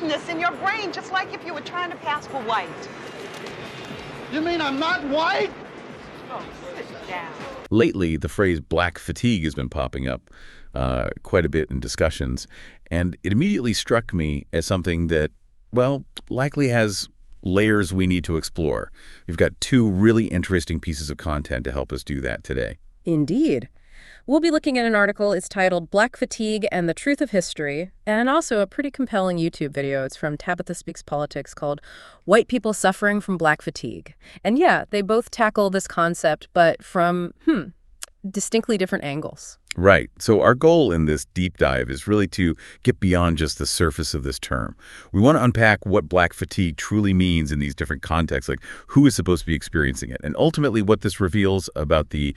whiteness in your brain, just like if you were trying to pass for white. You mean I'm not white? Oh, sit down. Lately, the phrase black fatigue has been popping up quite a bit in discussions, and it immediately struck me as something that, well, likely has layers we need to explore. We've got two really interesting pieces of content to help us do that today. Indeed. We'll be looking at an article. It's titled Black Fatigue and the Truth of History, and also a pretty compelling YouTube video. It's from Tabitha Speaks Politics called White People Suffering from Black Fatigue. And yeah, they both tackle this concept, but from, distinctly different angles. Right. So our goal in this deep dive is really to get beyond just the surface of this term. We want to unpack what black fatigue truly means in these different contexts, like who is supposed to be experiencing it, and ultimately what this reveals about the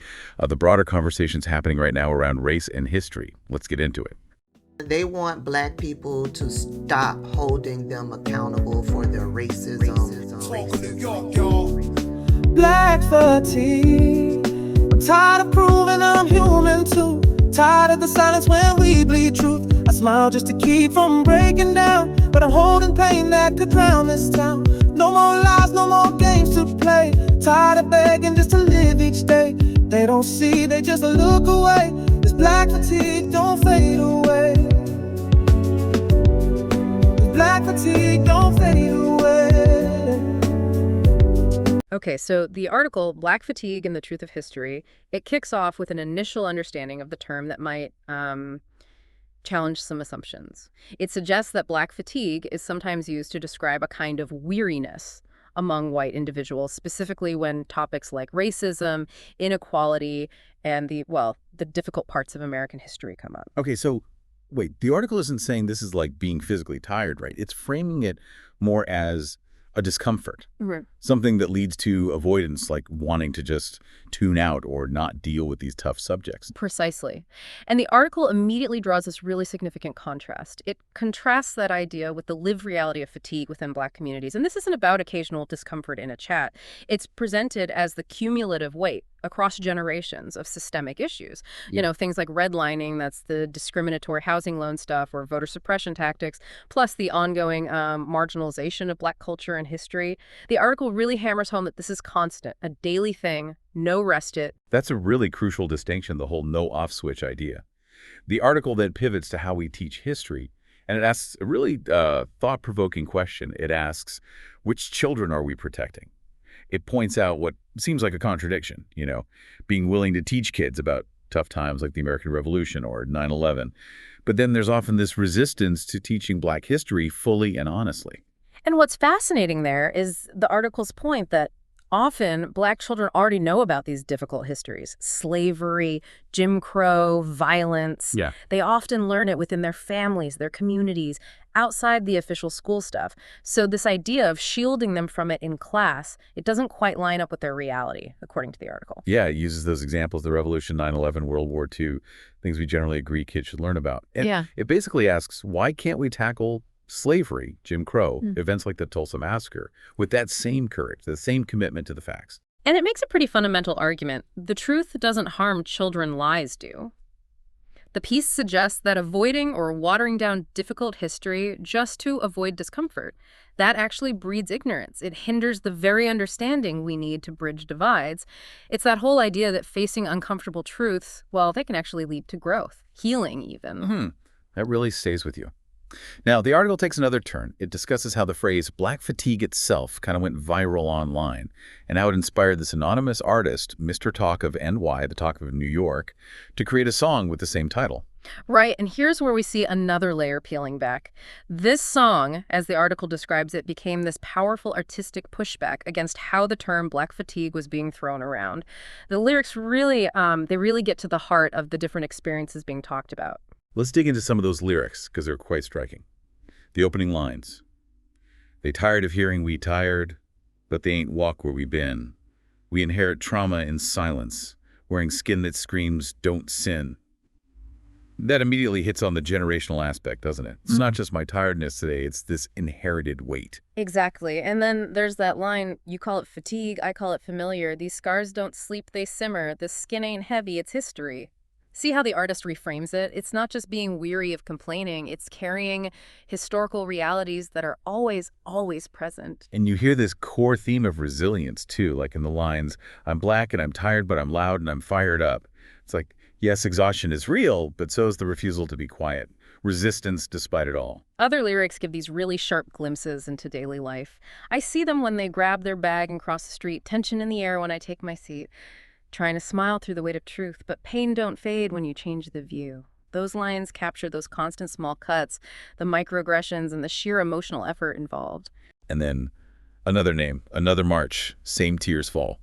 broader conversations happening right now around race and history. Let's get into it. They want black people to stop holding them accountable for their racism. Black fatigue. I'm tired of proving I'm human too. Tired of the silence when we bleed truth. I smile just to keep from breaking down, but I'm holding pain that could drown this town. No more lies, no more games to play. Tired of begging just to live each day. They don't see, they just look away. This black fatigue don't fade away. This black fatigue don't fade away. Okay, so the article, Black Fatigue and the Truth of History, it kicks off with an initial understanding of the term that might challenge some assumptions. It suggests that black fatigue is sometimes used to describe a kind of weariness among white individuals, specifically when topics like racism, inequality, and the difficult parts of American history come up. Okay, so wait, the article isn't saying this is like being physically tired, right? It's framing it more as a discomfort, something that leads to avoidance, like wanting to just tune out or not deal with these tough subjects. Precisely. And the article immediately draws this really significant contrast. It contrasts that idea with the lived reality of fatigue within black communities. And this isn't about occasional discomfort in a chat. It's presented as the cumulative weight across generations of systemic issues. You know, things like redlining, that's the discriminatory housing loan stuff, or voter suppression tactics, plus the ongoing marginalization of black culture and history. The article really hammers home that this is constant, a daily thing, no rest it. That's a really crucial distinction, the whole no-off switch idea. The article then pivots to how we teach history, and it asks a really thought-provoking question. It asks, which children are we protecting? It points out what seems like a contradiction, you know, being willing to teach kids about tough times like the American Revolution or 9/11. But then there's often this resistance to teaching black history fully and honestly. And what's fascinating there is the article's point that often black children already know about these difficult histories: slavery, Jim Crow, violence. Yeah. They often learn it within their families, their communities, outside the official school stuff. So this idea of shielding them from it in class, it doesn't quite line up with their reality, according to the article. Yeah, it uses those examples, the Revolution, 9/11, World War II, things we generally agree kids should learn about. And it basically asks, why can't we tackle slavery, Jim Crow, events like the Tulsa Massacre, with that same courage, the same commitment to the facts? And it makes a pretty fundamental argument. The truth doesn't harm children, lies do. The piece suggests that avoiding or watering down difficult history just to avoid discomfort, that actually breeds ignorance. It hinders the very understanding we need to bridge divides. It's that whole idea that facing uncomfortable truths, well, they can actually lead to growth, healing even. That really stays with you. Now, the article takes another turn. It discusses how the phrase black fatigue itself kind of went viral online and how it inspired this anonymous artist, Mr. Talk of NY, the Talk of New York, to create a song with the same title. Right, and here's where we see another layer peeling back. This song, as the article describes it, became this powerful artistic pushback against how the term black fatigue was being thrown around. The lyrics really, they really get to the heart of the different experiences being talked about. Let's dig into some of those lyrics, because they're quite striking. The opening lines. They tired of hearing we tired, but they ain't walk where we been. We inherit trauma in silence, wearing skin that screams, don't sin. That immediately hits on the generational aspect, doesn't it? It's not just my tiredness today, it's this inherited weight. Exactly. And then there's that line, you call it fatigue, I call it familiar. These scars don't sleep, they simmer. The skin ain't heavy, it's history. See how the artist reframes it? It's not just being weary of complaining, it's carrying historical realities that are always, always present. And you hear this core theme of resilience, too, like in the lines, I'm black and I'm tired, but I'm loud and I'm fired up. It's like, yes, exhaustion is real, but so is the refusal to be quiet. Resistance despite it all. Other lyrics give these really sharp glimpses into daily life. I see them when they grab their bag and cross the street, tension in the air when I take my seat. Trying to smile through the weight of truth, but pain don't fade when you change the view. Those lines capture those constant small cuts, the microaggressions, and the sheer emotional effort involved. And then another name, another march, same tears fall.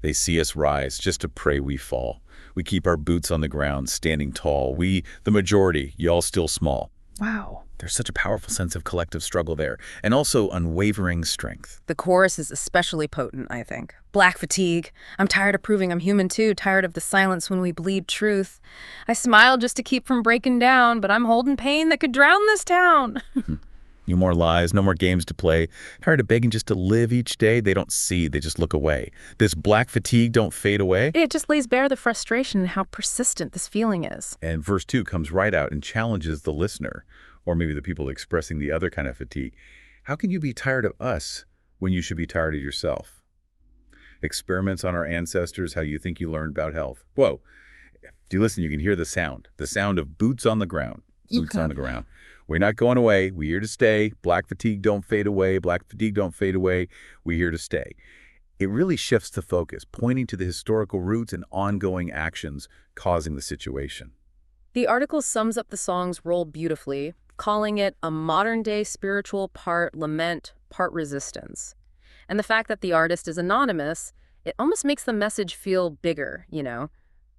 They see us rise just to pray we fall. We keep our boots on the ground, standing tall. We, the majority, y'all still small. Wow. There's such a powerful sense of collective struggle there, and also unwavering strength. The chorus is especially potent, I think. Black fatigue. I'm tired of proving I'm human too, tired of the silence when we bleed truth. I smile just to keep from breaking down, but I'm holding pain that could drown this town. No more lies, no more games to play. Tired of begging just to live each day. They don't see, they just look away. This black fatigue don't fade away. It just lays bare the frustration and how persistent this feeling is. And verse 2 comes right out and challenges the listener, or maybe the people expressing the other kind of fatigue. How can you be tired of us when you should be tired of yourself? Experiments on our ancestors, how you think you learned about health. Whoa. Do you listen? You can hear the sound of boots on the ground. Boots on the ground. We're not going away. We're here to stay. Black fatigue don't fade away. Black fatigue don't fade away. We're here to stay. It really shifts the focus, pointing to the historical roots and ongoing actions causing the situation. The article sums up the song's role beautifully, calling it a modern-day spiritual part lament, part resistance. And the fact that the artist is anonymous, it almost makes the message feel bigger,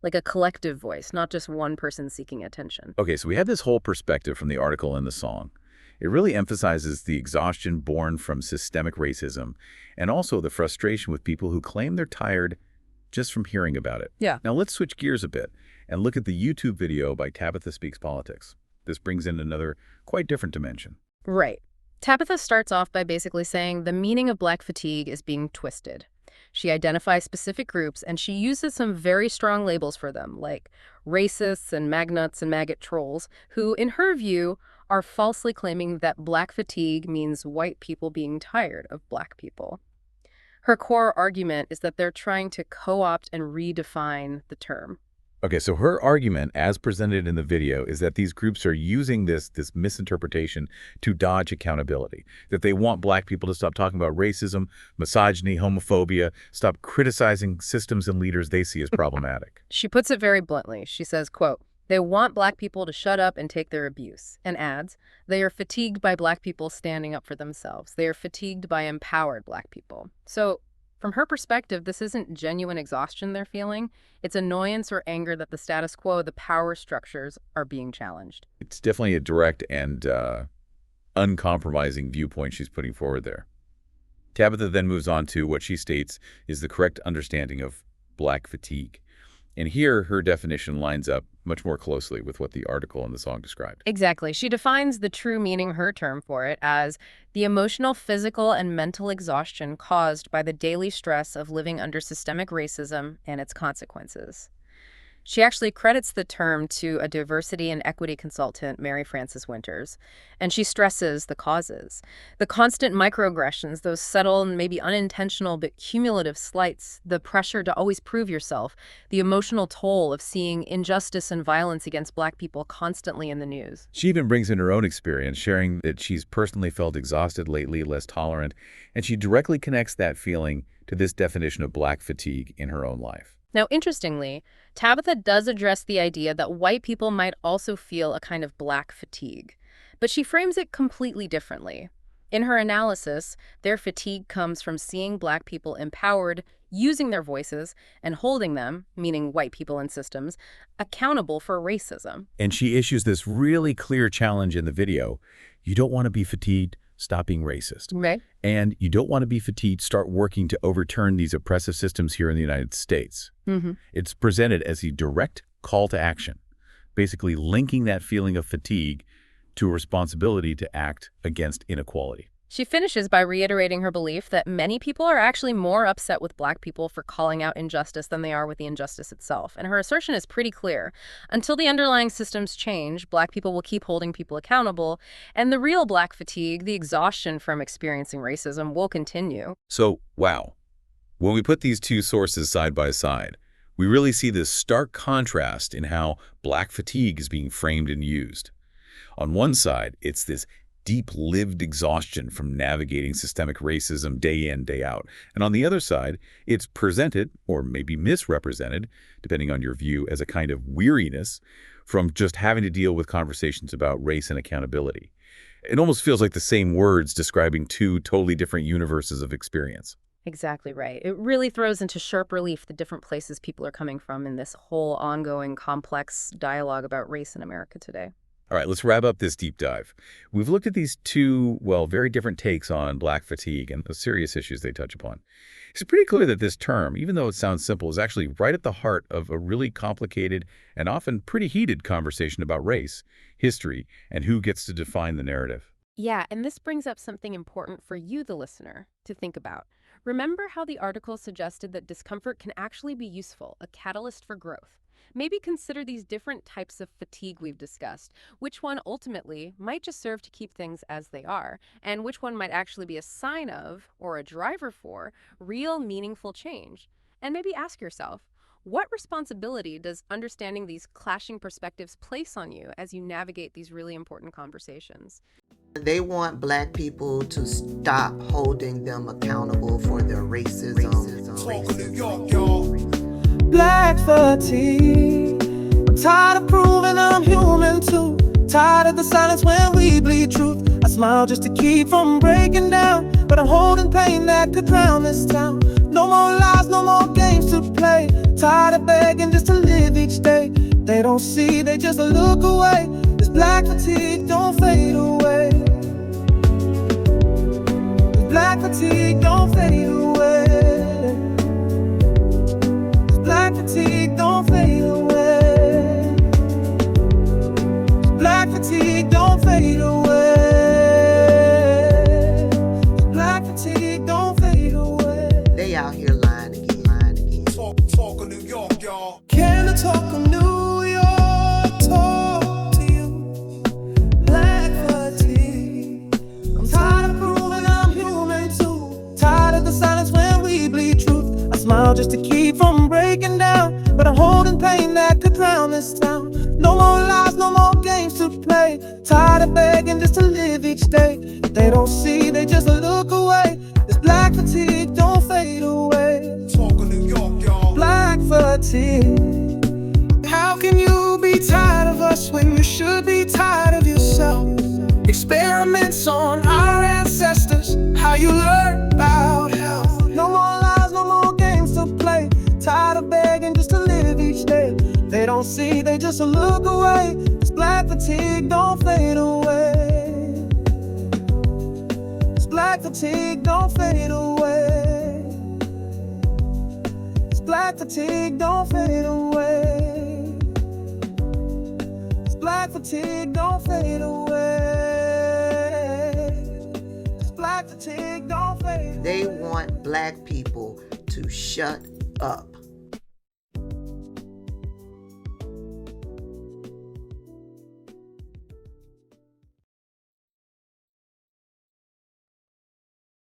like a collective voice, not just one person seeking attention. Okay, so we have this whole perspective from the article and the song. It really emphasizes the exhaustion born from systemic racism and also the frustration with people who claim they're tired just from hearing about it. Yeah. Now let's switch gears a bit and look at the YouTube video by Tabitha Speaks Politics. This brings in another quite different dimension. Right. Tabitha starts off by basically saying the meaning of black fatigue is being twisted. She identifies specific groups, and she uses some very strong labels for them, like racists and magnuts and maggot trolls, who, in her view, are falsely claiming that black fatigue means white people being tired of black people. Her core argument is that they're trying to co-opt and redefine the term. Okay, so her argument, as presented in the video, is that these groups are using this misinterpretation to dodge accountability, that they want black people to stop talking about racism, misogyny, homophobia, stop criticizing systems and leaders they see as problematic. She puts it very bluntly. She says, quote, they want black people to shut up and take their abuse, and adds, they are fatigued by black people standing up for themselves. They are fatigued by empowered black people. So, from her perspective, this isn't genuine exhaustion they're feeling. It's annoyance or anger that the status quo, the power structures, are being challenged. It's definitely a direct and uncompromising viewpoint she's putting forward there. Tabitha then moves on to what she states is the correct understanding of black fatigue. And here, her definition lines up much more closely with what the article and the song described. Exactly. She defines the true meaning, her term for it, as the emotional, physical, and mental exhaustion caused by the daily stress of living under systemic racism and its consequences. She actually credits the term to a diversity and equity consultant, Mary Frances Winters, and she stresses the causes. The constant microaggressions, those subtle and maybe unintentional but cumulative slights, the pressure to always prove yourself, the emotional toll of seeing injustice and violence against black people constantly in the news. She even brings in her own experience, sharing that she's personally felt exhausted lately, less tolerant, and she directly connects that feeling to this definition of black fatigue in her own life. Now, interestingly, Tabitha does address the idea that white people might also feel a kind of black fatigue, but she frames it completely differently. In her analysis, their fatigue comes from seeing black people empowered, using their voices, and holding them, meaning white people and systems, accountable for racism. And she issues this really clear challenge in the video. You don't want to be fatigued, stop being racist. Right. And you don't want to be fatigued, start working to overturn these oppressive systems here in the United States. It's presented as a direct call to action, basically linking that feeling of fatigue to a responsibility to act against inequality. She finishes by reiterating her belief that many people are actually more upset with Black people for calling out injustice than they are with the injustice itself. And her assertion is pretty clear. Until the underlying systems change, Black people will keep holding people accountable, and the real Black fatigue, the exhaustion from experiencing racism, will continue. So, wow. When we put these two sources side by side, we really see this stark contrast in how Black fatigue is being framed and used. On one side, it's this deep lived exhaustion from navigating systemic racism day in, day out. And on the other side, it's presented, or maybe misrepresented, depending on your view, as a kind of weariness from just having to deal with conversations about race and accountability. It almost feels like the same words describing two totally different universes of experience. Exactly right. It really throws into sharp relief the different places people are coming from in this whole ongoing complex dialogue about race in America today. All right, let's wrap up this deep dive. We've looked at these two, well, very different takes on Black fatigue and the serious issues they touch upon. It's pretty clear that this term, even though it sounds simple, is actually right at the heart of a really complicated and often pretty heated conversation about race, history, and who gets to define the narrative. Yeah, and this brings up something important for you, the listener, to think about. Remember how the article suggested that discomfort can actually be useful, a catalyst for growth. Maybe consider these different types of fatigue we've discussed. Which one ultimately might just serve to keep things as they are, and which one might actually be a sign of, or a driver for, real meaningful change. And maybe ask yourself, what responsibility does understanding these clashing perspectives place on you as you navigate these really important conversations? They want Black people to stop holding them accountable for their racism. Black fatigue. I'm tired of proving I'm human too. Tired of the silence when we bleed truth. I smile just to keep from breaking down, but I'm holding pain that could drown this town. No more lies, no more games to play. Tired of begging just to live each day. They don't see, they just look away. This black fatigue don't fade away. This black fatigue don't fade away. Black fatigue don't fade away. Black fatigue don't fade away. Black fatigue don't fade away. They out here lying again. Talk of New York, y'all. Can I talk of New York? Talk to you. Black fatigue. I'm tired of proving I'm human too. Tired of the silence when we bleed truth. I smile just to keep from breaking down, but I'm holding pain that could drown this town. No more lies, no more games to play. Tired of begging just to live each day. They don't see, they just look away. This black fatigue don't fade away. Talk of New York, y'all. Black fatigue. How can you be tired of us when you should be tired of yourself? Experiments on our ancestors, how you learn about health. No more lies, no more games to play. Tired of begging just to live each day. They don't see, they just look away. This black fatigue don't fade away. This black fatigue don't fade away. This black fatigue don't fade away. This black fatigue don't fade away. This black fatigue don't fade away. They want Black people to shut up.